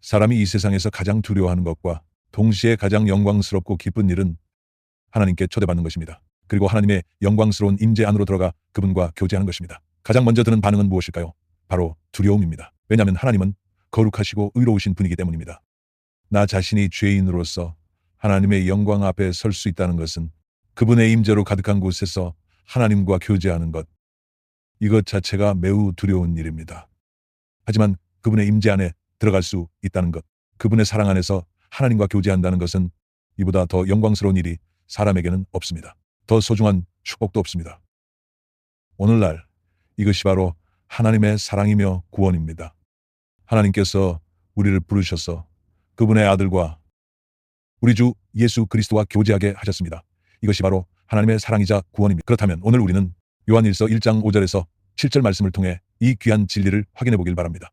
사람이 이 세상에서 가장 두려워하는 것과 동시에 가장 영광스럽고 기쁜 일은 하나님께 초대받는 것입니다. 그리고 하나님의 영광스러운 임재 안으로 들어가 그분과 교제하는 것입니다. 가장 먼저 드는 반응은 무엇일까요? 바로 두려움입니다. 왜냐하면 하나님은 거룩하시고 의로우신 분이기 때문입니다. 나 자신이 죄인으로서 하나님의 영광 앞에 설 수 있다는 것은 그분의 임재로 가득한 곳에서 하나님과 교제하는 것, 이것 자체가 매우 두려운 일입니다. 하지만 그분의 임재 안에 들어갈 수 있다는 것, 그분의 사랑 안에서 하나님과 교제한다는 것은 이보다 더 영광스러운 일이 사람에게는 없습니다. 더 소중한 축복도 없습니다. 오늘날 이것이 바로 하나님의 사랑이며 구원입니다. 하나님께서 우리를 부르셔서 그분의 아들과 우리 주 예수 그리스도와 교제하게 하셨습니다. 이것이 바로 하나님의 사랑이자 구원입니다. 그렇다면 오늘 우리는 요한일서 1장 5절에서 7절 말씀을 통해 이 귀한 진리를 확인해 보길 바랍니다.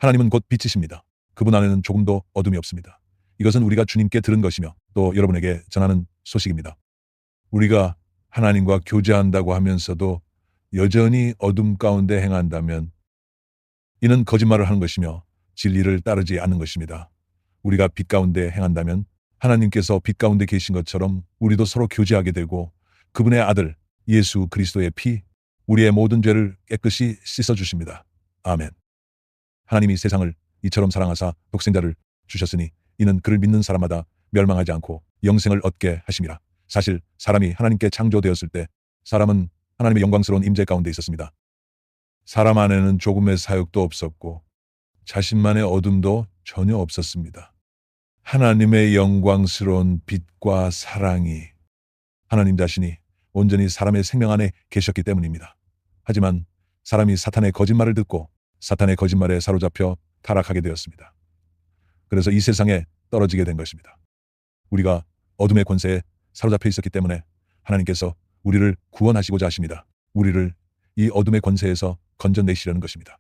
하나님은 곧 빛이십니다. 그분 안에는 조금도 어둠이 없습니다. 이것은 우리가 주님께 들은 것이며 또 여러분에게 전하는 소식입니다. 우리가 하나님과 교제한다고 하면서도 여전히 어둠 가운데 행한다면 이는 거짓말을 하는 것이며 진리를 따르지 않는 것입니다. 우리가 빛 가운데 행한다면 하나님께서 빛 가운데 계신 것처럼 우리도 서로 교제하게 되고 그분의 아들 예수 그리스도의 피, 우리의 모든 죄를 깨끗이 씻어주십니다. 아멘. 하나님이 세상을 이처럼 사랑하사 독생자를 주셨으니 이는 그를 믿는 사람마다 멸망하지 않고 영생을 얻게 하심이라. 사실 사람이 하나님께 창조되었을 때 사람은 하나님의 영광스러운 임재 가운데 있었습니다. 사람 안에는 조금의 사욕도 없었고 자신만의 어둠도 전혀 없었습니다. 하나님의 영광스러운 빛과 사랑이 하나님 자신이 온전히 사람의 생명 안에 계셨기 때문입니다. 하지만 사람이 사탄의 거짓말을 듣고 사탄의 거짓말에 사로잡혀 타락하게 되었습니다. 그래서 이 세상에 떨어지게 된 것입니다. 우리가 어둠의 권세에 사로잡혀 있었기 때문에 하나님께서 우리를 구원하시고자 하십니다. 우리를 이 어둠의 권세에서 건져내시려는 것입니다.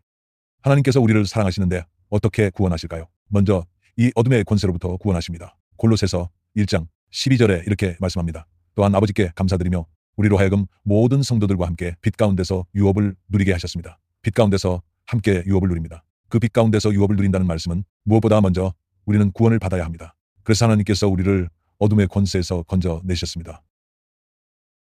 하나님께서 우리를 사랑하시는데 어떻게 구원하실까요? 먼저 이 어둠의 권세로부터 구원하십니다. 골로새서 1장 12절에 이렇게 말씀합니다. 또한 아버지께 감사드리며 우리로 하여금 모든 성도들과 함께 빛 가운데서 유업을 누리게 하셨습니다. 빛 가운데서 함께 유업을 누립니다. 그 빛 가운데서 유업을 누린다는 말씀은 무엇보다 먼저 우리는 구원을 받아야 합니다. 그래서 하나님께서 우리를 어둠의 권세에서 건져내셨습니다.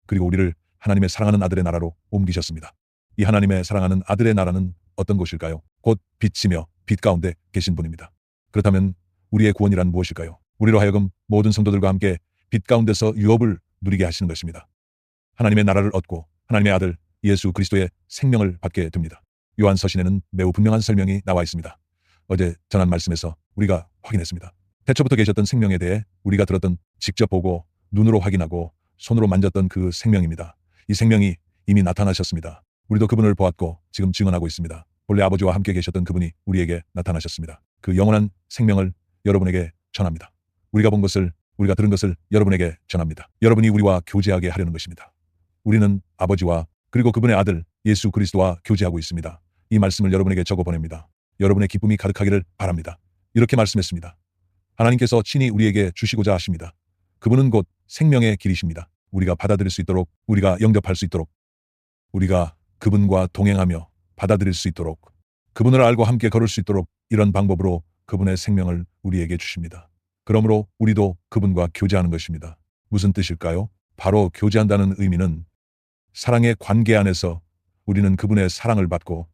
그리고 우리를 하나님의 사랑하는 아들의 나라로 옮기셨습니다. 이 하나님의 사랑하는 아들의 나라는 어떤 곳일까요? 곧 빛이며 빛 가운데 계신 분입니다. 그렇다면 우리의 구원이란 무엇일까요? 우리로 하여금 모든 성도들과 함께 빛 가운데서 유업을 누리게 하시는 것입니다. 하나님의 나라를 얻고 하나님의 아들 예수 그리스도의 생명을 받게 됩니다. 요한 서신에는 매우 분명한 설명이 나와 있습니다. 어제 전한 말씀에서 우리가 확인했습니다. 태초부터 계셨던 생명에 대해 우리가 들었던, 직접 보고 눈으로 확인하고 손으로 만졌던 그 생명입니다. 이 생명이 이미 나타나셨습니다. 우리도 그분을 보았고 지금 증언하고 있습니다. 본래 아버지와 함께 계셨던 그분이 우리에게 나타나셨습니다. 그 영원한 생명을 여러분에게 전합니다. 우리가 본 것을, 우리가 들은 것을 여러분에게 전합니다. 여러분이 우리와 교제하게 하려는 것입니다. 우리는 아버지와 그리고 그분의 아들 예수 그리스도와 교제하고 있습니다. 이 말씀을 여러분에게 적어 보냅니다. 여러분의 기쁨이 가득하기를 바랍니다. 이렇게 말씀했습니다. 하나님께서 친히 우리에게 주시고자 하십니다. 그분은 곧 생명의 길이십니다. 우리가 받아들일 수 있도록, 우리가 영접할 수 있도록, 우리가 그분과 동행하며 받아들일 수 있도록, 그분을 알고 함께 걸을 수 있도록 이런 방법으로 그분의 생명을 우리에게 주십니다. 그러므로 우리도 그분과 교제하는 것입니다. 무슨 뜻일까요? 바로 교제한다는 의미는 사랑의 관계 안에서 우리는 그분의 사랑을 받고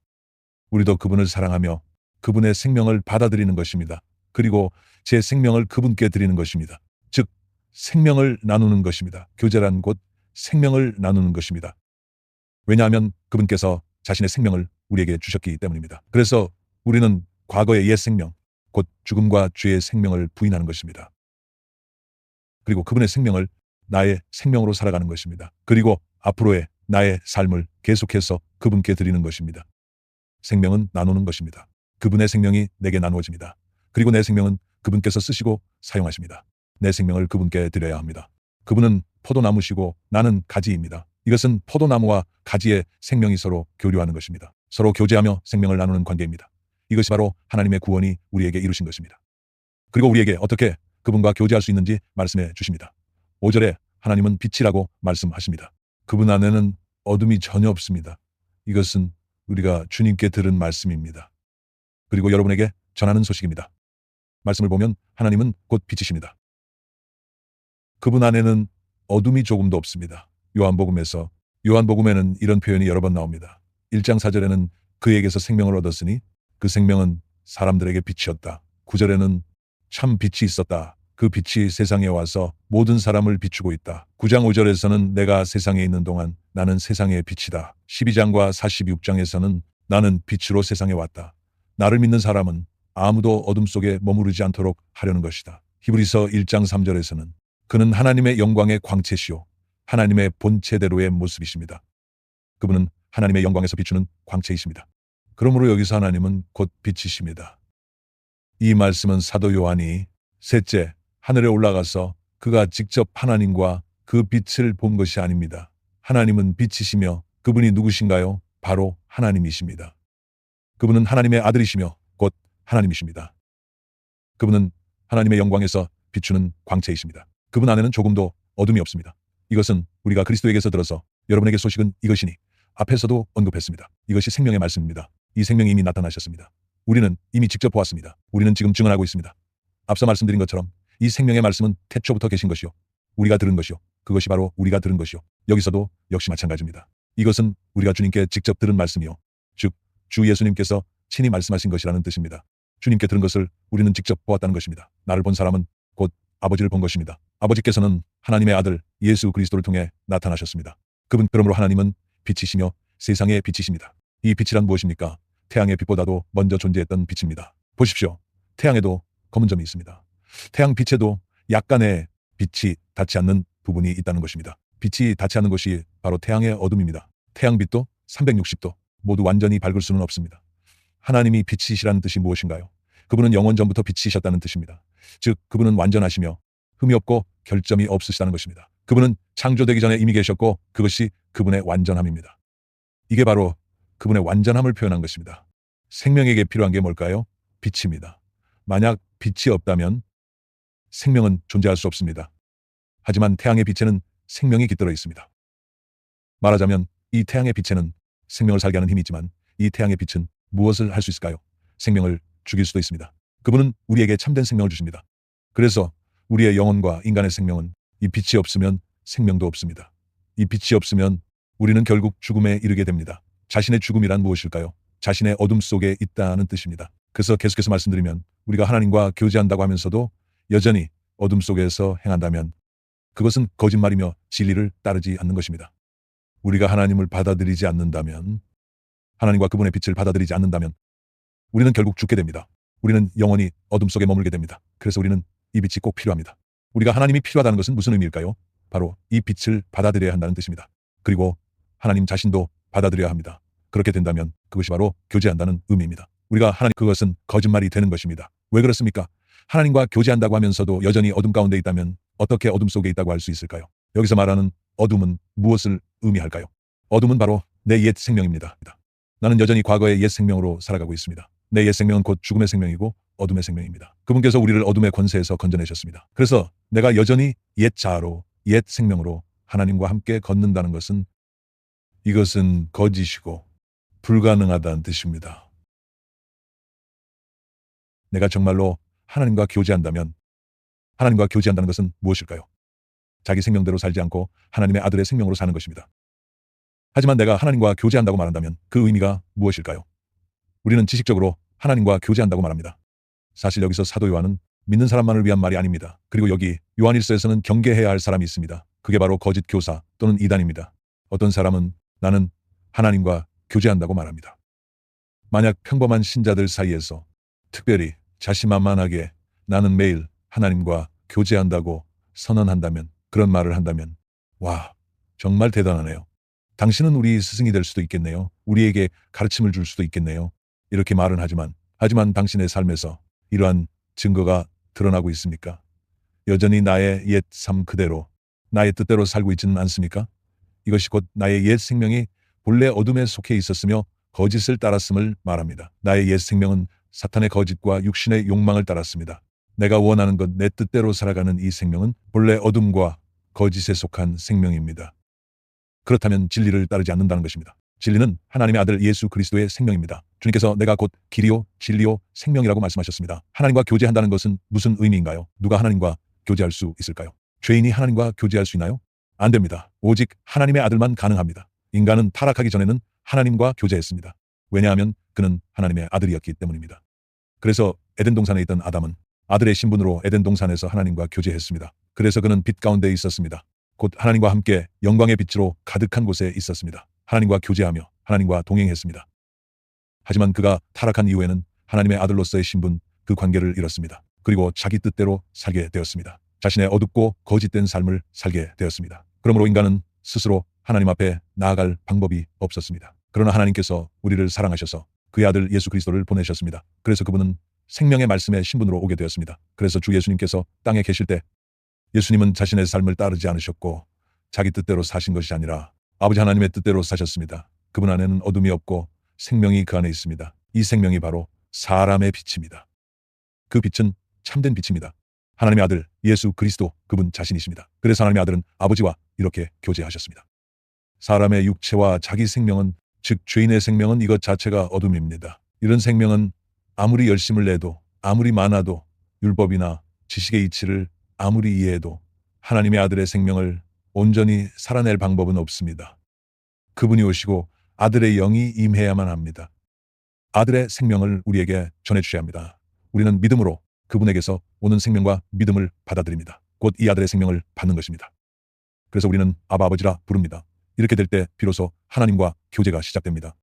우리도 그분을 사랑하며 그분의 생명을 받아들이는 것입니다. 그리고 제 생명을 그분께 드리는 것입니다. 즉 생명을 나누는 것입니다. 교제란 곧 생명을 나누는 것입니다. 왜냐하면 그분께서 자신의 생명을 우리에게 주셨기 때문입니다. 그래서 우리는 과거의 옛 생명, 곧 죽음과 죄의 생명을 부인하는 것입니다. 그리고 그분의 생명을 나의 생명으로 살아가는 것입니다. 그리고 앞으로의 나의 삶을 계속해서 그분께 드리는 것입니다. 생명은 나누는 것입니다. 그분의 생명이 내게 나누어집니다. 그리고 내 생명은 그분께서 쓰시고 사용하십니다. 내 생명을 그분께 드려야 합니다. 그분은 포도나무시고 나는 가지입니다. 이것은 포도나무와 가지의 생명이 서로 교류하는 것입니다. 서로 교제하며 생명을 나누는 관계입니다. 이것이 바로 하나님의 구원이 우리에게 이루신 것입니다. 그리고 우리에게 어떻게 그분과 교제할 수 있는지 말씀해 주십니다. 5절에 하나님은 빛이라고 말씀하십니다. 그분 안에는 어둠이 전혀 없습니다. 이것은 우리가 주님께 들은 말씀입니다. 그리고 여러분에게 전하는 소식입니다. 말씀을 보면 하나님은 곧 빛이십니다. 그분 안에는 어둠이 조금도 없습니다. 요한복음에는 이런 표현이 여러 번 나옵니다. 1장 4절에는 그에게서 생명을 얻었으니 그 생명은 사람들에게 빛이었다. 9절에는 참 빛이 있었다. 그 빛이 세상에 와서 모든 사람을 비추고 있다. 9장 5절에서는 내가 세상에 있는 동안 나는 세상의 빛이다. 12장과 46장에서는 나는 빛으로 세상에 왔다. 나를 믿는 사람은 아무도 어둠 속에 머무르지 않도록 하려는 것이다. 히브리서 1장 3절에서는 그는 하나님의 영광의 광채시요 하나님의 본체대로의 모습이십니다. 그분은 하나님의 영광에서 비추는 광채이십니다. 그러므로 여기서 하나님은 곧 빛이십니다. 이 말씀은 사도 요한이 셋째, 하늘에 올라가서 그가 직접 하나님과 그 빛을 본 것이 아닙니다. 하나님은 빛이시며 그분이 누구신가요? 바로 하나님이십니다. 그분은 하나님의 아들이시며 곧 하나님이십니다. 그분은 하나님의 영광에서 비추는 광채이십니다. 그분 안에는 조금도 어둠이 없습니다. 이것은 우리가 그리스도에게서 들어서 여러분에게 소식은 이것이니 앞에서도 언급했습니다. 이것이 생명의 말씀입니다. 이 생명이 이미 나타나셨습니다. 우리는 이미 직접 보았습니다. 우리는 지금 증언하고 있습니다. 앞서 말씀드린 것처럼 이 생명의 말씀은 태초부터 계신 것이요 우리가 들은 것이요 그것이 바로 우리가 들은 것이요 여기서도 역시 마찬가지입니다. 이것은 우리가 주님께 직접 들은 말씀이요 즉 주 예수님께서 친히 말씀하신 것이라는 뜻입니다. 주님께 들은 것을 우리는 직접 보았다는 것입니다. 나를 본 사람은 곧 아버지를 본 것입니다. 아버지께서는 하나님의 아들 예수 그리스도를 통해 나타나셨습니다. 그러므로 하나님은 빛이시며 세상의 빛이십니다. 이 빛이란 무엇입니까? 태양의 빛보다도 먼저 존재했던 빛입니다. 보십시오. 태양에도 검은 점이 있습니다. 태양 빛에도 약간의 빛이 닿지 않는 부분이 있다는 것입니다. 빛이 닿지 않는 것이 바로 태양의 어둠입니다. 태양빛도 360도 모두 완전히 밝을 수는 없습니다. 하나님이 빛이시라는 뜻이 무엇인가요? 그분은 영원 전부터 빛이셨다는 뜻입니다. 즉 그분은 완전하시며 흠이 없고 결점이 없으시다는 것입니다. 그분은 창조되기 전에 이미 계셨고 그것이 그분의 완전함입니다. 이게 바로 그분의 완전함을 표현한 것입니다. 생명에게 필요한 게 뭘까요? 빛입니다. 만약 빛이 없다면 생명은 존재할 수 없습니다. 하지만 태양의 빛에는 생명이 깃들어 있습니다. 말하자면 이 태양의 빛에는 생명을 살게 하는 힘이 있지만 이 태양의 빛은 무엇을 할 수 있을까요? 생명을 죽일 수도 있습니다. 그분은 우리에게 참된 생명을 주십니다. 그래서 우리의 영혼과 인간의 생명은 이 빛이 없으면 생명도 없습니다. 이 빛이 없으면 우리는 결국 죽음에 이르게 됩니다. 자신의 죽음이란 무엇일까요? 자신의 어둠 속에 있다는 뜻입니다. 그래서 계속해서 말씀드리면 우리가 하나님과 교제한다고 하면서도 여전히 어둠 속에서 행한다면 그것은 거짓말이며 진리를 따르지 않는 것입니다. 우리가 하나님을 받아들이지 않는다면 하나님과 그분의 빛을 받아들이지 않는다면 우리는 결국 죽게 됩니다. 우리는 영원히 어둠 속에 머물게 됩니다. 그래서 우리는 이 빛이 꼭 필요합니다. 우리가 하나님이 필요하다는 것은 무슨 의미일까요? 바로 이 빛을 받아들여야 한다는 뜻입니다. 그리고 하나님 자신도 받아들여야 합니다. 그렇게 된다면 그것이 바로 교제한다는 의미입니다. 우리가 그것은 거짓말이 되는 것입니다. 왜 그렇습니까? 하나님과 교제한다고 하면서도 여전히 어둠 가운데 있다면 어떻게 어둠 속에 있다고 할 수 있을까요? 여기서 말하는 어둠은 무엇을 의미할까요? 어둠은 바로 내 옛 생명입니다. 나는 여전히 과거의 옛 생명으로 살아가고 있습니다. 내 옛 생명은 곧 죽음의 생명이고 어둠의 생명입니다. 그분께서 우리를 어둠의 권세에서 건져내셨습니다. 그래서 내가 여전히 옛 자아로 옛 생명으로 하나님과 함께 걷는다는 것은 이것은 거짓이고 불가능하다는 뜻입니다. 내가 정말로 하나님과 교제한다면 하나님과 교제한다는 것은 무엇일까요? 자기 생명대로 살지 않고 하나님의 아들의 생명으로 사는 것입니다. 하지만 내가 하나님과 교제한다고 말한다면 그 의미가 무엇일까요? 우리는 지식적으로 하나님과 교제한다고 말합니다. 사실 여기서 사도 요한은 믿는 사람만을 위한 말이 아닙니다. 그리고 여기 요한일서에서는 경계해야 할 사람이 있습니다. 그게 바로 거짓 교사 또는 이단입니다. 어떤 사람은 나는 하나님과 교제한다고 말합니다. 만약 평범한 신자들 사이에서 특별히 자신만만하게 나는 매일 하나님과 교제한다고 선언한다면 그런 말을 한다면 와 정말 대단하네요. 당신은 우리 스승이 될 수도 있겠네요. 우리에게 가르침을 줄 수도 있겠네요. 이렇게 말은 하지만 당신의 삶에서 이러한 증거가 드러나고 있습니까? 여전히 나의 옛 삶 그대로 나의 뜻대로 살고 있지는 않습니까? 이것이 곧 나의 옛 생명이 본래 어둠에 속해 있었으며 거짓을 따랐음을 말합니다. 나의 옛 생명은 사탄의 거짓과 육신의 욕망을 따랐습니다. 내가 원하는 것 내 뜻대로 살아가는 이 생명은 본래 어둠과 거짓에 속한 생명입니다. 그렇다면 진리를 따르지 않는다는 것입니다. 진리는 하나님의 아들 예수 그리스도의 생명입니다. 주님께서 내가 곧 길이요 진리요 생명이라고 말씀하셨습니다. 하나님과 교제한다는 것은 무슨 의미인가요? 누가 하나님과 교제할 수 있을까요? 죄인이 하나님과 교제할 수 있나요? 안 됩니다. 오직 하나님의 아들만 가능합니다. 인간은 타락하기 전에는 하나님과 교제했습니다. 왜냐하면 그는 하나님의 아들이었기 때문입니다. 그래서 에덴 동산에 있던 아담은 아들의 신분으로 에덴 동산에서 하나님과 교제했습니다. 그래서 그는 빛 가운데 있었습니다. 곧 하나님과 함께 영광의 빛으로 가득한 곳에 있었습니다. 하나님과 교제하며 하나님과 동행했습니다. 하지만 그가 타락한 이후에는 하나님의 아들로서의 신분, 그 관계를 잃었습니다. 그리고 자기 뜻대로 살게 되었습니다. 자신의 어둡고 거짓된 삶을 살게 되었습니다. 그러므로 인간은 스스로 하나님 앞에 나아갈 방법이 없었습니다. 그러나 하나님께서 우리를 사랑하셔서 그의 아들 예수 그리스도를 보내셨습니다. 그래서 그분은 생명의 말씀의 신분으로 오게 되었습니다. 그래서 주 예수님께서 땅에 계실 때 예수님은 자신의 삶을 따르지 않으셨고 자기 뜻대로 사신 것이 아니라 아버지 하나님의 뜻대로 사셨습니다. 그분 안에는 어둠이 없고 생명이 그 안에 있습니다. 이 생명이 바로 사람의 빛입니다. 그 빛은 참된 빛입니다. 하나님의 아들 예수 그리스도 그분 자신이십니다. 그래서 하나님의 아들은 아버지와 이렇게 교제하셨습니다. 사람의 육체와 자기 생명은, 즉 죄인의 생명은 이것 자체가 어둠입니다. 이런 생명은 아무리 열심을 내도, 아무리 많아도, 율법이나 지식의 이치를 아무리 이해해도 하나님의 아들의 생명을 온전히 살아낼 방법은 없습니다. 그분이 오시고 아들의 영이 임해야만 합니다. 아들의 생명을 우리에게 전해주셔야 합니다. 우리는 믿음으로 그분에게서 오는 생명과 믿음을 받아들입니다. 곧 이 아들의 생명을 받는 것입니다. 그래서 우리는 아바 아버지라 부릅니다. 이렇게 될 때 비로소 하나님과 교제가 시작됩니다.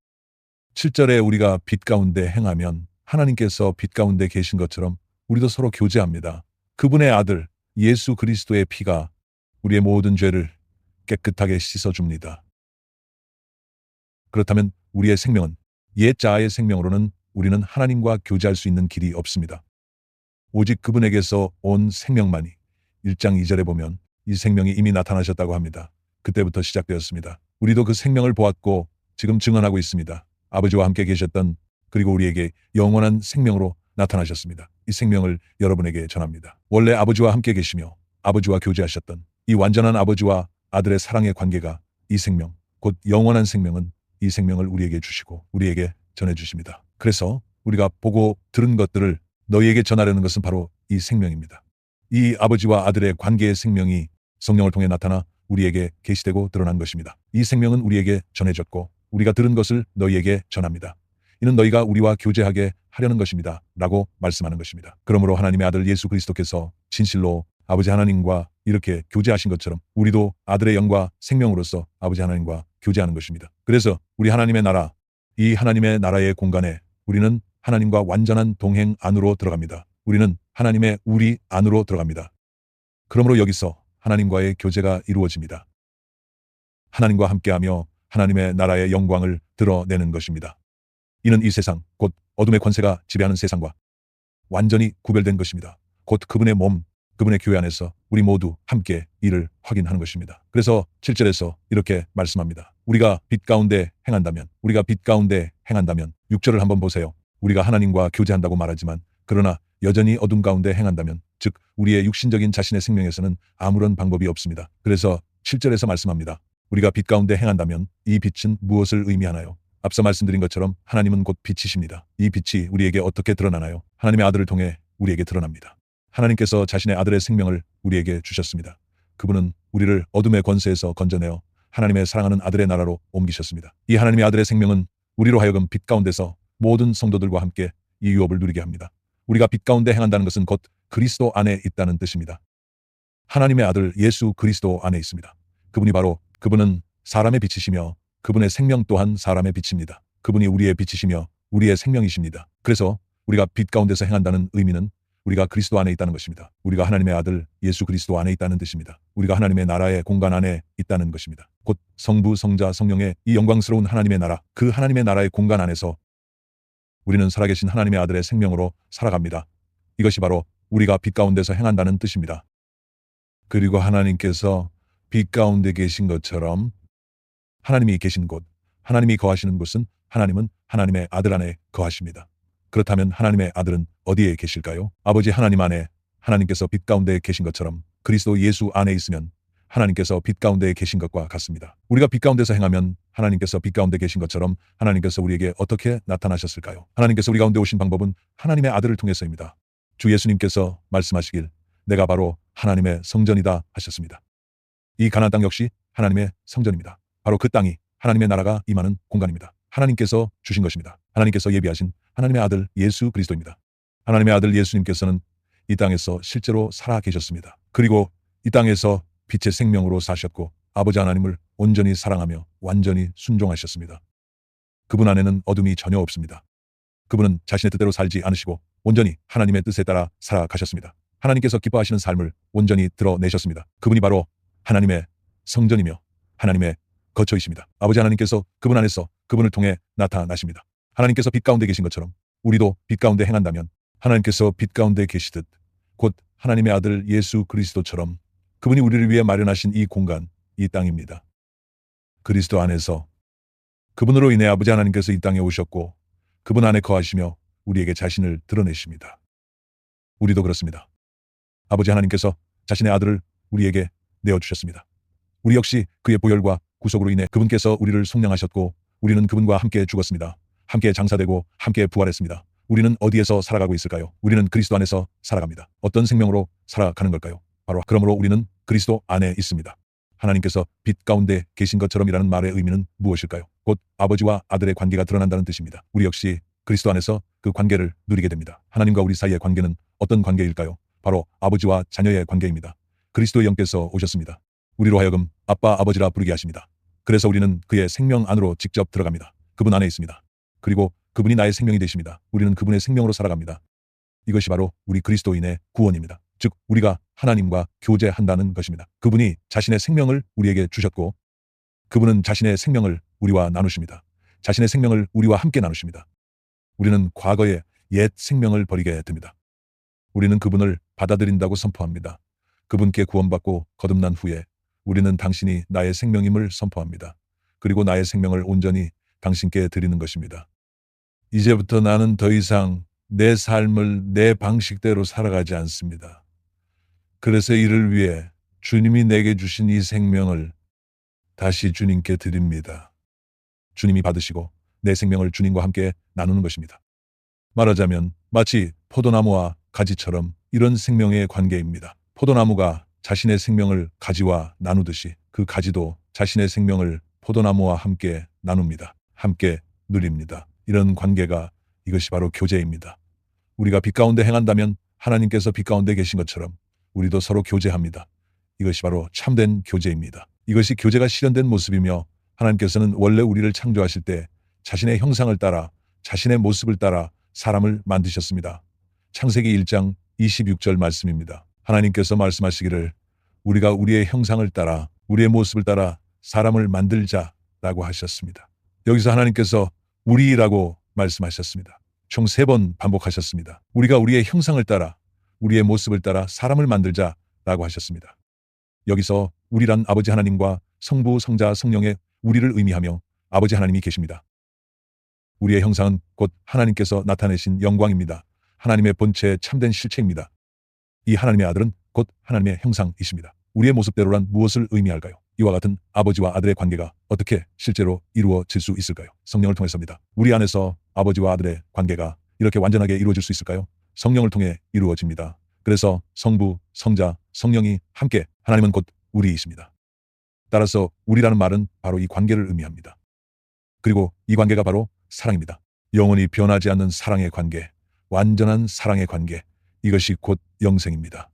7절에 우리가 빛 가운데 행하면 하나님께서 빛 가운데 계신 것처럼 우리도 서로 교제합니다. 그분의 아들 예수 그리스도의 피가 우리의 모든 죄를 깨끗하게 씻어줍니다. 그렇다면 우리의 생명은, 옛 자아의 생명으로는 우리는 하나님과 교제할 수 있는 길이 없습니다. 오직 그분에게서 온 생명만이, 1장 2절에 보면 이 생명이 이미 나타나셨다고 합니다. 그때부터 시작되었습니다. 우리도 그 생명을 보았고 지금 증언하고 있습니다. 아버지와 함께 계셨던, 그리고 우리에게 영원한 생명으로 나타나셨습니다. 이 생명을 여러분에게 전합니다. 원래 아버지와 함께 계시며 아버지와 교제하셨던 이 완전한 아버지와 아들의 사랑의 관계가, 이 생명, 곧 영원한 생명은 이 생명을 우리에게 주시고 우리에게 전해주십니다. 그래서 우리가 보고 들은 것들을 너희에게 전하려는 것은 바로 이 생명입니다. 이 아버지와 아들의 관계의 생명이 성령을 통해 나타나 우리에게 계시되고 드러난 것입니다. 이 생명은 우리에게 전해졌고 우리가 들은 것을 너희에게 전합니다. 이는 너희가 우리와 교제하게 하려는 것입니다. 라고 말씀하는 것입니다. 그러므로 하나님의 아들 예수 그리스도께서 진실로 아버지 하나님과 이렇게 교제하신 것처럼 우리도 아들의 영과 생명으로서 아버지 하나님과 교제하는 것입니다. 그래서 우리 하나님의 나라, 이 하나님의 나라의 공간에 우리는 하나님과 완전한 동행 안으로 들어갑니다. 우리는 하나님의 우리 안으로 들어갑니다. 그러므로 여기서 하나님과의 교제가 이루어집니다. 하나님과 함께하며 하나님의 나라의 영광을 드러내는 것입니다. 이는 이 세상, 곧 어둠의 권세가 지배하는 세상과 완전히 구별된 것입니다. 곧 그분의 몸, 그분의 교회 안에서 우리 모두 함께 이를 확인하는 것입니다. 그래서 7절에서 이렇게 말씀합니다. 우리가 빛 가운데 행한다면, 우리가 빛 가운데 행한다면, 6절을 한번 보세요. 우리가 하나님과 교제한다고 말하지만 그러나 여전히 어둠 가운데 행한다면, 즉 우리의 육신적인 자신의 생명에서는 아무런 방법이 없습니다. 그래서 7절에서 말씀합니다. 우리가 빛 가운데 행한다면 이 빛은 무엇을 의미하나요? 앞서 말씀드린 것처럼 하나님은 곧 빛이십니다. 이 빛이 우리에게 어떻게 드러나나요? 하나님의 아들을 통해 우리에게 드러납니다. 하나님께서 자신의 아들의 생명을 우리에게 주셨습니다. 그분은 우리를 어둠의 권세에서 건져내어 하나님의 사랑하는 아들의 나라로 옮기셨습니다. 이 하나님의 아들의 생명은 우리로 하여금 빛 가운데서 모든 성도들과 함께 이 유업을 누리게 합니다. 우리가 빛 가운데 행한다는 것은 곧 그리스도 안에 있다는 뜻입니다. 하나님의 아들 예수 그리스도 안에 있습니다. 그분은 사람의 빛이시며 그분의 생명 또한 사람의 빛입니다. 그분이 우리의 빛이시며 우리의 생명이십니다. 그래서 우리가 빛 가운데서 행한다는 의미는 우리가 그리스도 안에 있다는 것입니다. 우리가 하나님의 아들 예수 그리스도 안에 있다는 뜻입니다. 우리가 하나님의 나라의 공간 안에 있다는 것입니다. 곧 성부, 성자, 성령의 이 영광스러운 하나님의 나라, 그 하나님의 나라의 공간 안에서 우리는 살아계신 하나님의 아들의 생명으로 살아갑니다. 이것이 바로 우리가 빛 가운데서 행한다는 뜻입니다. 그리고 하나님께서 빛 가운데 계신 것처럼 하나님이 계신 곳, 하나님이 거하시는 곳은 하나님은 하나님의 아들 안에 거하십니다. 그렇다면 하나님의 아들은 어디에 계실까요? 아버지 하나님 안에 하나님께서 빛 가운데 계신 것처럼 그리스도 예수 안에 있으면 하나님께서 빛 가운데 계신 것과 같습니다. 우리가 빛 가운데서 행하면 하나님께서 빛 가운데 계신 것처럼 하나님께서 우리에게 어떻게 나타나셨을까요? 하나님께서 우리 가운데 오신 방법은 하나님의 아들을 통해서입니다. 주 예수님께서 말씀하시길 내가 바로 하나님의 성전이다 하셨습니다. 이 가나안 땅 역시 하나님의 성전입니다. 바로 그 땅이 하나님의 나라가 임하는 공간입니다. 하나님께서 주신 것입니다. 하나님께서 예비하신 하나님의 아들 예수 그리스도입니다. 하나님의 아들 예수님께서는 이 땅에서 실제로 살아 계셨습니다. 그리고 이 땅에서 빛의 생명으로 사셨고 아버지 하나님을 온전히 사랑하며 완전히 순종하셨습니다. 그분 안에는 어둠이 전혀 없습니다. 그분은 자신의 뜻대로 살지 않으시고 온전히 하나님의 뜻에 따라 살아가셨습니다. 하나님께서 기뻐하시는 삶을 온전히 드러내셨습니다. 그분이 바로 하나님의 성전이며 하나님의 거처이십니다. 아버지 하나님께서 그분 안에서 그분을 통해 나타나십니다. 하나님께서 빛 가운데 계신 것처럼 우리도 빛 가운데 행한다면 하나님께서 빛 가운데 계시듯 곧 하나님의 아들 예수 그리스도처럼 그분이 우리를 위해 마련하신 이 공간, 이 땅입니다. 그리스도 안에서 그분으로 인해 아버지 하나님께서 이 땅에 오셨고 그분 안에 거하시며 우리에게 자신을 드러내십니다. 우리도 그렇습니다. 아버지 하나님께서 자신의 아들을 우리에게 내어주셨습니다. 우리 역시 그의 보혈과 구속으로 인해 그분께서 우리를 속량하셨고 우리는 그분과 함께 죽었습니다. 함께 장사되고 함께 부활했습니다. 우리는 어디에서 살아가고 있을까요? 우리는 그리스도 안에서 살아갑니다. 어떤 생명으로 살아가는 걸까요? 바로 그러므로 우리는 그리스도 안에 있습니다. 하나님께서 빛 가운데 계신 것처럼이라는 말의 의미는 무엇일까요? 곧 아버지와 아들의 관계가 드러난다는 뜻입니다. 우리 역시 그리스도 안에서 그 관계를 누리게 됩니다. 하나님과 우리 사이의 관계는 어떤 관계일까요? 바로 아버지와 자녀의 관계입니다. 그리스도의 영께서 오셨습니다. 우리로 하여금 아빠 아버지라 부르게 하십니다. 그래서 우리는 그의 생명 안으로 직접 들어갑니다. 그분 안에 있습니다. 그리고 그분이 나의 생명이 되십니다. 우리는 그분의 생명으로 살아갑니다. 이것이 바로 우리 그리스도인의 구원입니다. 즉 우리가 하나님과 교제한다는 것입니다. 그분이 자신의 생명을 우리에게 주셨고 그분은 자신의 생명을 우리와 나누십니다. 자신의 생명을 우리와 함께 나누십니다. 우리는 과거의 옛 생명을 버리게 됩니다. 우리는 그분을 받아들인다고 선포합니다. 그분께 구원받고 거듭난 후에 우리는 당신이 나의 생명임을 선포합니다. 그리고 나의 생명을 온전히 당신께 드리는 것입니다. 이제부터 나는 더 이상 내 삶을 내 방식대로 살아가지 않습니다. 그래서 이를 위해 주님이 내게 주신 이 생명을 다시 주님께 드립니다. 주님이 받으시고 내 생명을 주님과 함께 나누는 것입니다. 말하자면 마치 포도나무와 가지처럼 이런 생명의 관계입니다. 포도나무가 자신의 생명을 가지와 나누듯이 그 가지도 자신의 생명을 포도나무와 함께 나눕니다. 함께 누립니다. 이런 관계가 이것이 바로 교제입니다. 우리가 빛 가운데 행한다면 하나님께서 빛 가운데 계신 것처럼 우리도 서로 교제합니다. 이것이 바로 참된 교제입니다. 이것이 교제가 실현된 모습이며 하나님께서는 원래 우리를 창조하실 때 자신의 형상을 따라 자신의 모습을 따라 사람을 만드셨습니다. 창세기 1장 26절 말씀입니다. 하나님께서 말씀하시기를 우리가 우리의 형상을 따라 우리의 모습을 따라 사람을 만들자라고 하셨습니다. 여기서 하나님께서 우리라고 말씀하셨습니다. 총 3번 반복하셨습니다. 우리가 우리의 형상을 따라 우리의 모습을 따라 사람을 만들자라고 하셨습니다. 여기서 우리란 아버지 하나님과 성부, 성자, 성령의 우리를 의미하며 아버지 하나님이 계십니다. 우리의 형상은 곧 하나님께서 나타내신 영광입니다. 하나님의 본체의 참된 실체입니다. 이 하나님의 아들은 곧 하나님의 형상이십니다. 우리의 모습대로란 무엇을 의미할까요? 이와 같은 아버지와 아들의 관계가 어떻게 실제로 이루어질 수 있을까요? 성령을 통해서입니다. 우리 안에서 아버지와 아들의 관계가 이렇게 완전하게 이루어질 수 있을까요? 성령을 통해 이루어집니다. 그래서 성부, 성자, 성령이 함께 하나님은 곧 우리이십니다. 따라서 우리라는 말은 바로 이 관계를 의미합니다. 그리고 이 관계가 바로 사랑입니다. 영원히 변하지 않는 사랑의 관계, 완전한 사랑의 관계, 이것이 곧 영생입니다.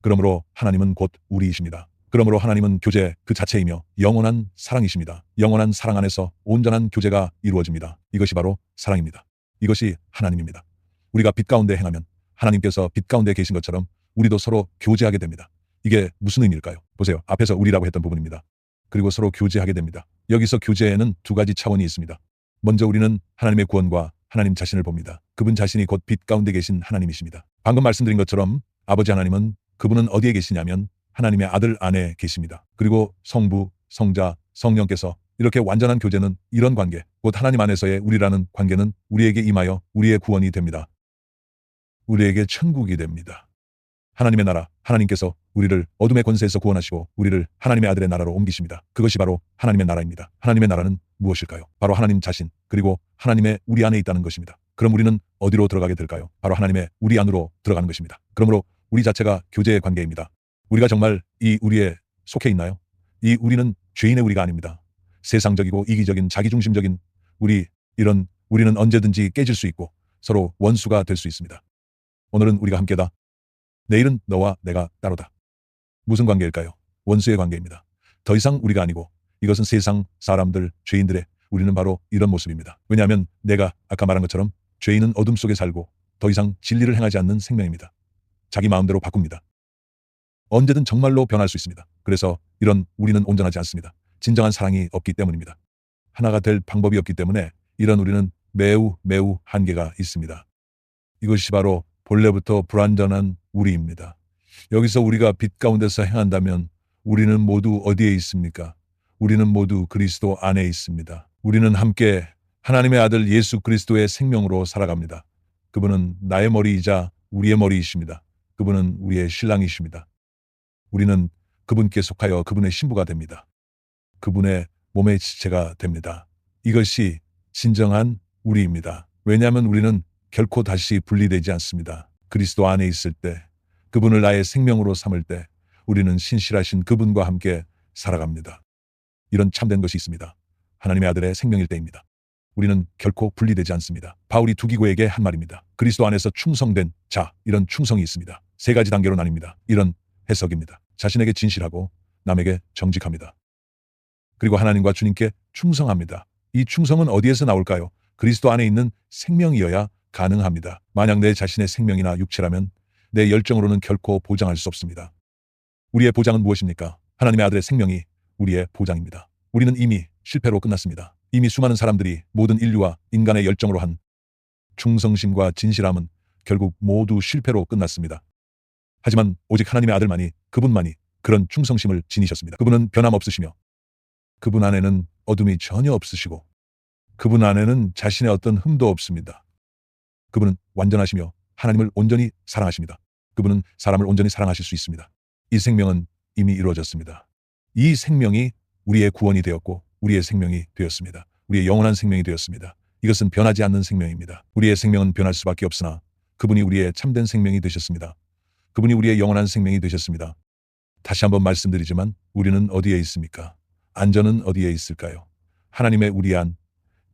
그러므로 하나님은 곧 우리이십니다. 그러므로 하나님은 교제 그 자체이며 영원한 사랑이십니다. 영원한 사랑 안에서 온전한 교제가 이루어집니다. 이것이 바로 사랑입니다. 이것이 하나님입니다. 우리가 빛 가운데 행하면 하나님께서 빛 가운데 계신 것처럼 우리도 서로 교제하게 됩니다. 이게 무슨 의미일까요? 보세요. 앞에서 우리라고 했던 부분입니다. 그리고 서로 교제하게 됩니다. 여기서 교제에는 2가지 차원이 있습니다. 먼저 우리는 하나님의 구원과 하나님 자신을 봅니다. 그분 자신이 곧 빛 가운데 계신 하나님이십니다. 방금 말씀드린 것처럼 아버지 하나님은 그분은 어디에 계시냐면 하나님의 아들 안에 계십니다. 그리고 성부, 성자, 성령께서 이렇게 완전한 교제는 이런 관계, 곧 하나님 안에서의 우리라는 관계는 우리에게 임하여 우리의 구원이 됩니다. 우리에게 천국이 됩니다. 하나님의 나라, 하나님께서 우리를 어둠의 권세에서 구원하시고 우리를 하나님의 아들의 나라로 옮기십니다. 그것이 바로 하나님의 나라입니다. 하나님의 나라는 무엇일까요? 바로 하나님 자신, 그리고 하나님의 우리 안에 있다는 것입니다. 그럼 우리는 어디로 들어가게 될까요? 바로 하나님의 우리 안으로 들어가는 것입니다. 그러므로 우리 자체가 교제의 관계입니다. 우리가 정말 이 우리에 속해 있나요? 이 우리는 죄인의 우리가 아닙니다. 세상적이고 이기적인 자기중심적인 우리는 언제든지 깨질 수 있고 서로 원수가 될 수 있습니다. 오늘은 우리가 함께다. 내일은 너와 내가 따로다. 무슨 관계일까요? 원수의 관계입니다. 더 이상 우리가 아니고 이것은 세상 사람들, 죄인들의 우리는 바로 이런 모습입니다. 왜냐하면 내가 아까 말한 것처럼 죄인은 어둠 속에 살고 더 이상 진리를 행하지 않는 생명입니다. 자기 마음대로 바꿉니다. 언제든 정말로 변할 수 있습니다. 그래서 이런 우리는 온전하지 않습니다. 진정한 사랑이 없기 때문입니다. 하나가 될 방법이 없기 때문에 이런 우리는 매우 한계가 있습니다. 이것이 바로 본래부터 불완전한 우리입니다. 여기서 우리가 빛 가운데서 행한다면 우리는 모두 어디에 있습니까? 우리는 모두 그리스도 안에 있습니다. 우리는 함께 하나님의 아들 예수 그리스도의 생명으로 살아갑니다. 그분은 나의 머리이자 우리의 머리이십니다. 그분은 우리의 신랑이십니다. 우리는 그분께 속하여 그분의 신부가 됩니다. 그분의 몸의 지체가 됩니다. 이것이 진정한 우리입니다. 왜냐하면 우리는 결코 다시 분리되지 않습니다. 그리스도 안에 있을 때, 그분을 나의 생명으로 삼을 때 우리는 신실하신 그분과 함께 살아갑니다. 이런 참된 것이 있습니다. 하나님의 아들의 생명일 때입니다. 우리는 결코 분리되지 않습니다. 바울이 두기고에게 한 말입니다. 그리스도 안에서 충성된 자, 이런 충성이 있습니다. 세 가지 단계로 나뉩니다. 이런 해석입니다. 자신에게 진실하고 남에게 정직합니다. 그리고 하나님과 주님께 충성합니다. 이 충성은 어디에서 나올까요? 그리스도 안에 있는 생명이어야 가능합니다. 만약 내 자신의 생명이나 육체라면 내 열정으로는 결코 보장할 수 없습니다. 우리의 보장은 무엇입니까? 하나님의 아들의 생명이 우리의 보장입니다. 우리는 이미 실패로 끝났습니다. 이미 수많은 사람들이 모든 인류와 인간의 열정으로 한 충성심과 진실함은 결국 모두 실패로 끝났습니다. 하지만 오직 하나님의 아들만이, 그분만이 그런 충성심을 지니셨습니다. 그분은 변함없으시며 그분 안에는 어둠이 전혀 없으시고 그분 안에는 자신의 어떤 흠도 없습니다. 그분은 완전하시며 하나님을 온전히 사랑하십니다. 그분은 사람을 온전히 사랑하실 수 있습니다. 이 생명은 이미 이루어졌습니다. 이 생명이 우리의 구원이 되었고 우리의 생명이 되었습니다. 우리의 영원한 생명이 되었습니다. 이것은 변하지 않는 생명입니다. 우리의 생명은 변할 수밖에 없으나 그분이 우리의 참된 생명이 되셨습니다. 그분이 우리의 영원한 생명이 되셨습니다. 다시 한번 말씀드리지만 우리는 어디에 있습니까? 안전은 어디에 있을까요? 하나님의 우리 안,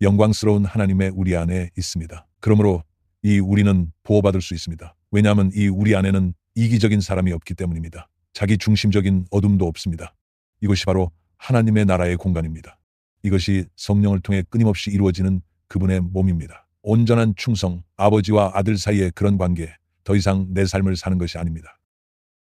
영광스러운 하나님의 우리 안에 있습니다. 그러므로 이 우리는 보호받을 수 있습니다. 왜냐하면 이 우리 안에는 이기적인 사람이 없기 때문입니다. 자기 중심적인 어둠도 없습니다. 이것이 바로 하나님의 나라의 공간입니다. 이것이 성령을 통해 끊임없이 이루어지는 그분의 몸입니다. 온전한 충성, 아버지와 아들 사이의 그런 관계, 더 이상 내 삶을 사는 것이 아닙니다.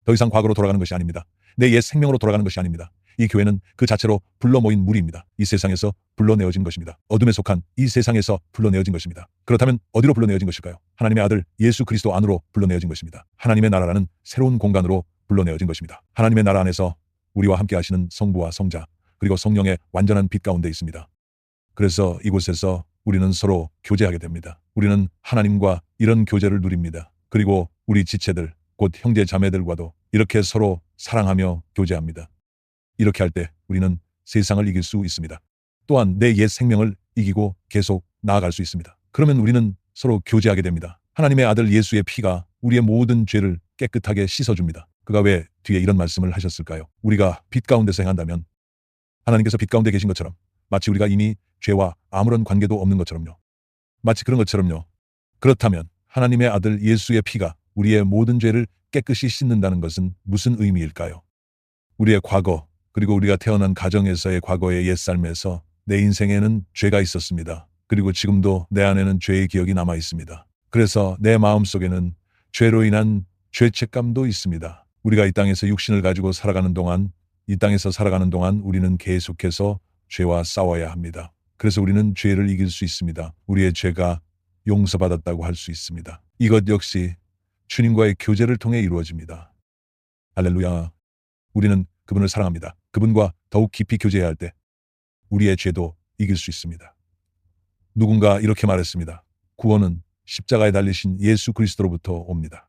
더 이상 과거로 돌아가는 것이 아닙니다. 내 옛 생명으로 돌아가는 것이 아닙니다. 이 교회는 그 자체로 불러 모인 무리입니다. 이 세상에서 불러내어진 것입니다. 어둠에 속한 이 세상에서 불러내어진 것입니다. 그렇다면 어디로 불러내어진 것일까요? 하나님의 아들 예수 그리스도 안으로 불러내어진 것입니다. 하나님의 나라라는 새로운 공간으로 불러내어진 것입니다. 하나님의 나라 안에서 우리와 함께 하시는 성부와 성자 그리고 성령의 완전한 빛 가운데 있습니다. 그래서 이곳에서 우리는 서로 교제하게 됩니다. 우리는 하나님과 이런 교제를 누립니다. 그리고 우리 지체들, 곧 형제 자매들과도 이렇게 서로 사랑하며 교제합니다. 이렇게 할 때 우리는 세상을 이길 수 있습니다. 또한 내 옛 생명을 이기고 계속 나아갈 수 있습니다. 그러면 우리는 서로 교제하게 됩니다. 하나님의 아들 예수의 피가 우리의 모든 죄를 깨끗하게 씻어줍니다. 그가 왜 뒤에 이런 말씀을 하셨을까요? 우리가 빛 가운데서 행한다면 하나님께서 빛 가운데 계신 것처럼 마치 우리가 이미 죄와 아무런 관계도 없는 것처럼요. 마치 그런 것처럼요. 그렇다면 하나님의 아들 예수의 피가 우리의 모든 죄를 깨끗이 씻는다는 것은 무슨 의미일까요? 우리의 과거, 그리고 우리가 태어난 가정에서의 과거의 옛삶에서 내 인생에는 죄가 있었습니다. 그리고 지금도 내 안에는 죄의 기억이 남아 있습니다. 그래서 내 마음속에는 죄로 인한 죄책감도 있습니다. 우리가 이 땅에서 육신을 가지고 살아가는 동안, 이 땅에서 살아가는 동안 우리는 계속해서 죄와 싸워야 합니다. 그래서 우리는 죄를 이길 수 있습니다. 우리의 죄가 용서받았다고 할 수 있습니다. 이것 역시 주님과의 교제를 통해 이루어집니다. 할렐루야. 우리는 그분을 사랑합니다. 그분과 더욱 깊이 교제해야 할 때 우리의 죄도 이길 수 있습니다. 누군가 이렇게 말했습니다. 구원은 십자가에 달리신 예수 그리스도로부터 옵니다.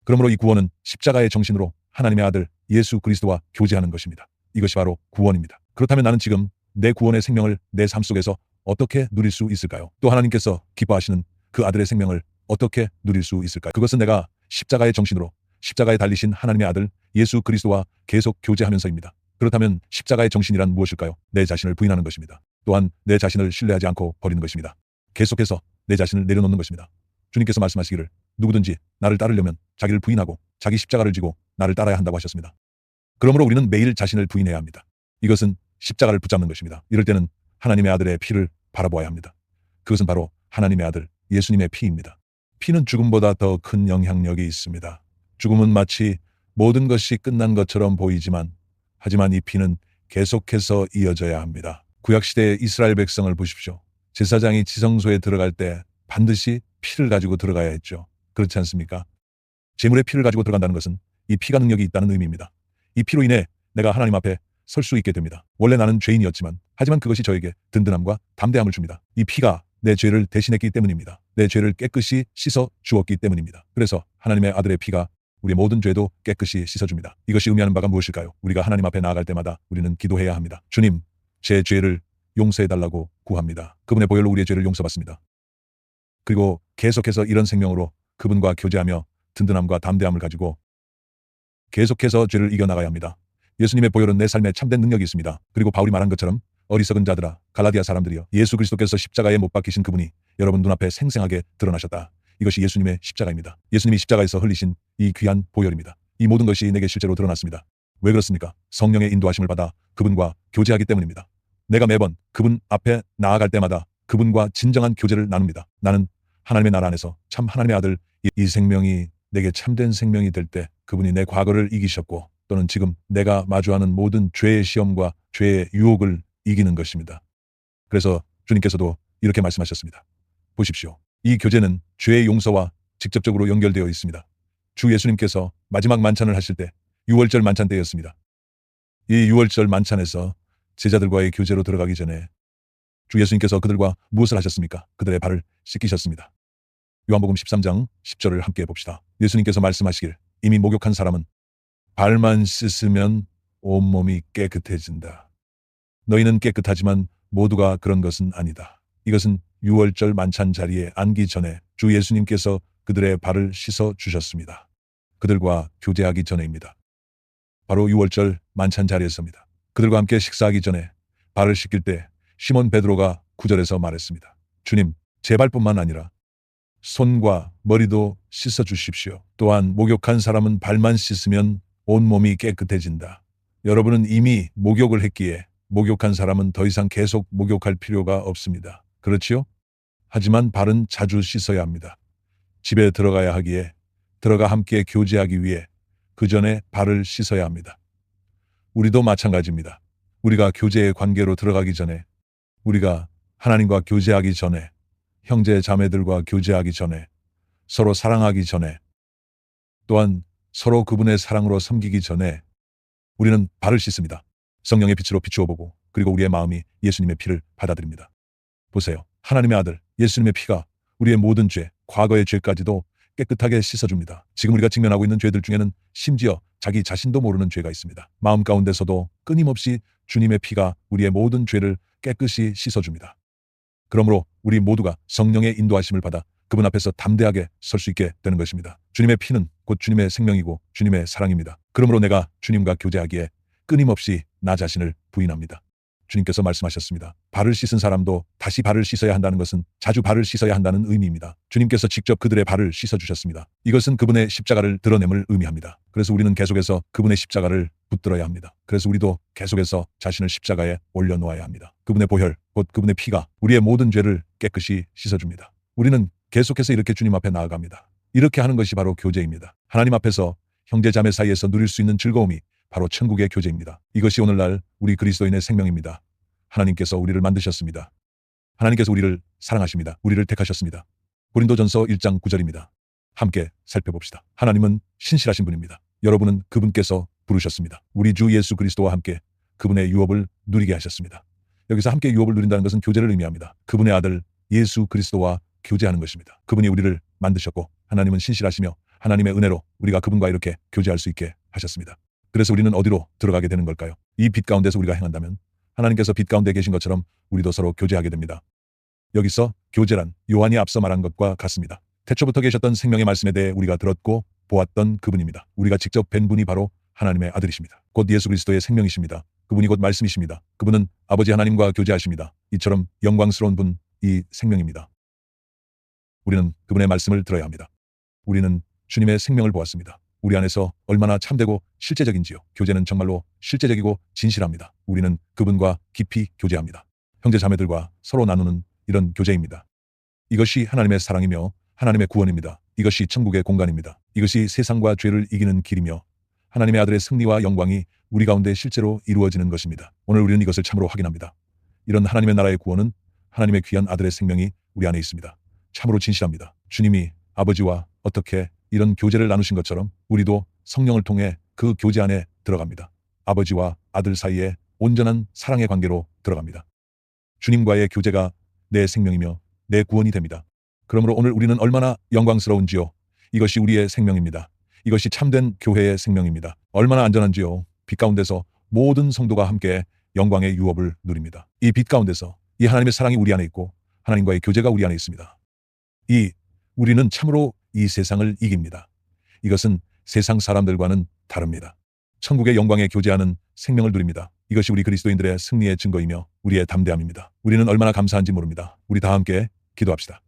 그러므로 이 구원은 십자가의 정신으로 하나님의 아들 예수 그리스도와 교제하는 것입니다. 이것이 바로 구원입니다. 그렇다면 나는 지금 내 구원의 생명을 내 삶 속에서 어떻게 누릴 수 있을까요? 또 하나님께서 기뻐하시는 그 아들의 생명을 어떻게 누릴 수 있을까요? 그것은 내가 십자가의 정신으로 십자가에 달리신 하나님의 아들 예수 그리스도와 계속 교제하면서입니다. 그렇다면 십자가의 정신이란 무엇일까요? 내 자신을 부인하는 것입니다. 또한 내 자신을 신뢰하지 않고 버리는 것입니다. 계속해서 내 자신을 내려놓는 것입니다. 주님께서 말씀하시기를 누구든지 나를 따르려면 자기를 부인하고 자기 십자가를 지고 나를 따라야 한다고 하셨습니다. 그러므로 우리는 매일 자신을 부인해야 합니다. 이것은 십자가를 붙잡는 것입니다. 이럴 때는 하나님의 아들의 피를 바라보아야 합니다. 그것은 바로 하나님의 아들 예수님의 피입니다. 피는 죽음보다 더 큰 영향력이 있습니다. 죽음은 마치 모든 것이 끝난 것처럼 보이지만 하지만 이 피는 계속해서 이어져야 합니다. 구약시대의 이스라엘 백성을 보십시오. 제사장이 지성소에 들어갈 때 반드시 피를 가지고 들어가야 했죠. 그렇지 않습니까? 제물의 피를 가지고 들어간다는 것은 이 피가 능력이 있다는 의미입니다. 이 피로 인해 내가 하나님 앞에 설 수 있게 됩니다. 원래 나는 죄인이었지만 하지만 그것이 저에게 든든함과 담대함을 줍니다. 이 피가 내 죄를 대신했기 때문입니다. 내 죄를 깨끗이 씻어 주었기 때문입니다. 그래서 하나님의 아들의 피가 우리의 모든 죄도 깨끗이 씻어줍니다. 이것이 의미하는 바가 무엇일까요? 우리가 하나님 앞에 나아갈 때마다 우리는 기도해야 합니다. 주님, 제 죄를 용서해달라고 구합니다. 그분의 보혈로 우리의 죄를 용서받습니다. 그리고 계속해서 이런 생명으로 그분과 교제하며 든든함과 담대함을 가지고 계속해서 죄를 이겨나가야 합니다. 예수님의 보혈은 내 삶에 참된 능력이 있습니다. 그리고 바울이 말한 것처럼 어리석은 자들아, 갈라디아 사람들이여, 예수 그리스도께서 십자가에 못 박히신 그분이 여러분 눈앞에 생생하게 드러나셨다. 이것이 예수님의 십자가입니다. 예수님이 십자가에서 흘리신 이 귀한 보혈입니다. 이 모든 것이 내게 실제로 드러났습니다. 왜 그렇습니까? 성령의 인도하심을 받아 그분과 교제하기 때문입니다. 내가 매번 그분 앞에 나아갈 때마다 그분과 진정한 교제를 나눕니다. 나는 하나님의 나라 안에서 참 하나님의 아들, 이 생명이 내게 참된 생명이 될 때 그분이 내 과거를 이기셨고 또는 지금 내가 마주하는 모든 죄의 시험과 죄의 유혹을 이기는 것입니다. 그래서 주님께서도 이렇게 말씀하셨습니다. 보십시오. 이 교제는 죄의 용서와 직접적으로 연결되어 있습니다. 주 예수님께서 마지막 만찬을 하실 때 유월절 만찬 때였습니다. 이 유월절 만찬에서 제자들과의 교제로 들어가기 전에 주 예수님께서 그들과 무엇을 하셨습니까? 그들의 발을 씻기셨습니다. 요한복음 13장 10절을 함께 봅시다. 예수님께서 말씀하시길 이미 목욕한 사람은 발만 씻으면 온몸이 깨끗해진다. 너희는 깨끗하지만 모두가 그런 것은 아니다. 이것은 유월절 만찬 자리에 앉기 전에 주 예수님께서 그들의 발을 씻어 주셨습니다. 그들과 교제하기 전에입니다. 바로 유월절 만찬 자리에서입니다. 그들과 함께 식사하기 전에 발을 씻길 때 시몬 베드로가 9절에서 말했습니다. 주님, 제 발뿐만 아니라 손과 머리도 씻어 주십시오. 또한 목욕한 사람은 발만 씻으면 온몸이 깨끗해진다. 여러분은 이미 목욕을 했기에 목욕한 사람은 더 이상 계속 목욕할 필요가 없습니다. 그렇지요? 하지만 발은 자주 씻어야 합니다. 집에 들어가야 하기에 들어가 함께 교제하기 위해 그 전에 발을 씻어야 합니다. 우리도 마찬가지입니다. 우리가 교제의 관계로 들어가기 전에, 우리가 하나님과 교제하기 전에, 형제 자매들과 교제하기 전에, 서로 사랑하기 전에, 또한 서로 그분의 사랑으로 섬기기 전에 우리는 발을 씻습니다. 성령의 빛으로 비추어 보고 그리고 우리의 마음이 예수님의 피를 받아들입니다. 보세요. 하나님의 아들 예수님의 피가 우리의 모든 죄, 과거의 죄까지도 깨끗하게 씻어줍니다. 지금 우리가 직면하고 있는 죄들 중에는 심지어 자기 자신도 모르는 죄가 있습니다. 마음 가운데서도 끊임없이 주님의 피가 우리의 모든 죄를 깨끗이 씻어줍니다. 그러므로 우리 모두가 성령의 인도하심을 받아 그분 앞에서 담대하게 설 수 있게 되는 것입니다. 주님의 피는 곧 주님의 생명이고 주님의 사랑입니다. 그러므로 내가 주님과 교제하기에 끊임없이 나 자신을 부인합니다. 주님께서 말씀하셨습니다. 발을 씻은 사람도 다시 발을 씻어야 한다는 것은 자주 발을 씻어야 한다는 의미입니다. 주님께서 직접 그들의 발을 씻어주셨습니다. 이것은 그분의 십자가를 드러냄을 의미합니다. 그래서 우리는 계속해서 그분의 십자가를 붙들어야 합니다. 그래서 우리도 계속해서 자신을 십자가에 올려놓아야 합니다. 그분의 보혈, 곧 그분의 피가 우리의 모든 죄를 깨끗이 씻어줍니다. 우리는 계속해서 이렇게 주님 앞에 나아갑니다. 이렇게 하는 것이 바로 교제입니다. 하나님 앞에서 형제 자매 사이에서 누릴 수 있는 즐거움이 바로 천국의 교제입니다. 이것이 오늘날 우리 그리스도인의 생명입니다. 하나님께서 우리를 만드셨습니다. 하나님께서 우리를 사랑하십니다. 우리를 택하셨습니다. 고린도전서 1장 9절입니다. 함께 살펴봅시다. 하나님은 신실하신 분입니다. 여러분은 그분께서 부르셨습니다. 우리 주 예수 그리스도와 함께 그분의 유업을 누리게 하셨습니다. 여기서 함께 유업을 누린다는 것은 교제를 의미합니다. 그분의 아들 예수 그리스도와 교제하는 것입니다. 그분이 우리를 만드셨고 하나님은 신실하시며 하나님의 은혜로 우리가 그분과 이렇게 교제할 수 있게 하셨습니다. 그래서 우리는 어디로 들어가게 되는 걸까요? 이 빛 가운데서 우리가 행한다면 하나님께서 빛 가운데 계신 것처럼 우리도 서로 교제하게 됩니다. 여기서 교제란 요한이 앞서 말한 것과 같습니다. 태초부터 계셨던 생명의 말씀에 대해 우리가 들었고 보았던 그분입니다. 우리가 직접 뵌 분이 바로 하나님의 아들이십니다. 곧 예수 그리스도의 생명이십니다. 그분이 곧 말씀이십니다. 그분은 아버지 하나님과 교제하십니다. 이처럼 영광스러운 분, 이 생명입니다. 우리는 그분의 말씀을 들어야 합니다. 우리는 주님의 생명을 보았습니다. 우리 안에서 얼마나 참되고 실제적인지요. 교제는 정말로 실제적이고 진실합니다. 우리는 그분과 깊이 교제합니다. 형제 자매들과 서로 나누는 이런 교제입니다. 이것이 하나님의 사랑이며 하나님의 구원입니다. 이것이 천국의 공간입니다. 이것이 세상과 죄를 이기는 길이며 하나님의 아들의 승리와 영광이 우리 가운데 실제로 이루어지는 것입니다. 오늘 우리는 이것을 참으로 확인합니다. 이런 하나님의 나라의 구원은 하나님의 귀한 아들의 생명이 우리 안에 있습니다. 참으로 진실합니다. 주님이 아버지와 어떻게 이런 교제를 나누신 것처럼 우리도 성령을 통해 그 교제 안에 들어갑니다. 아버지와 아들 사이에 온전한 사랑의 관계로 들어갑니다. 주님과의 교제가 내 생명이며 내 구원이 됩니다. 그러므로 오늘 우리는 얼마나 영광스러운지요. 이것이 우리의 생명입니다. 이것이 참된 교회의 생명입니다. 얼마나 안전한지요. 빛 가운데서 모든 성도가 함께 영광의 유업을 누립니다. 이 빛 가운데서 이 하나님의 사랑이 우리 안에 있고 하나님과의 교제가 우리 안에 있습니다. 우리는 참으로 이 세상을 이깁니다. 이것은 세상 사람들과는 다릅니다. 천국의 영광에 교제하는 생명을 누립니다. 이것이 우리 그리스도인들의 승리의 증거이며 우리의 담대함입니다. 우리는 얼마나 감사한지 모릅니다. 우리 다 함께 기도합시다.